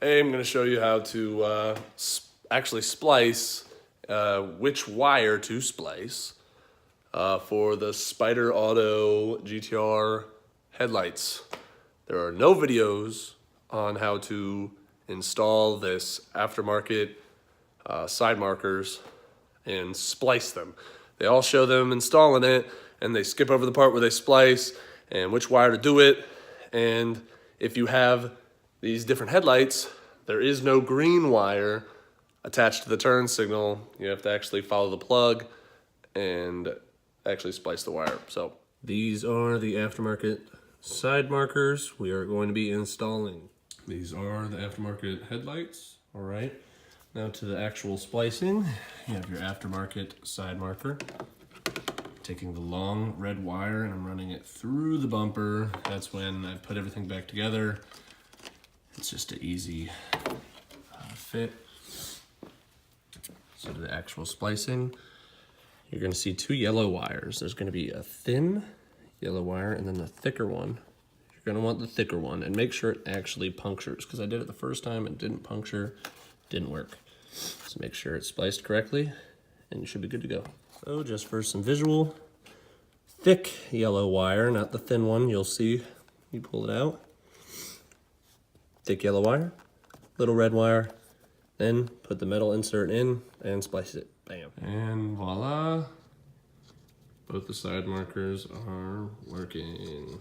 Hey, I'm going to show you how to actually splice which wire to splice for the Spyder Auto GTR headlights. There are no videos on how to install this aftermarket Sidemarkers and splice them. They all show them installing it, and they skip over the part where they splice and which wire to do it. And if you have these different headlights, there is no green wire attached to the turn signal. You have to actually follow the plug and actually splice the wire. So these are the aftermarket side markers we are going to be installing. These are the aftermarket headlights. All right, now to the actual splicing. You have your aftermarket side marker. Taking the long red wire and I'm running it through the bumper. That's when I put everything back together. It's just an easy fit. So to the actual splicing, you're gonna see two yellow wires. There's gonna be a thin yellow wire and then the thicker one. You're gonna want the thicker one and make sure it actually punctures, because I did it the first time and didn't puncture, didn't work. So make sure it's spliced correctly and you should be good to go. So just for some visual, thick yellow wire, not the thin one. You'll see, you pull it out. Thick yellow wire, little red wire, then put the metal insert in and splice it. Bam. And voila, both the side markers are working.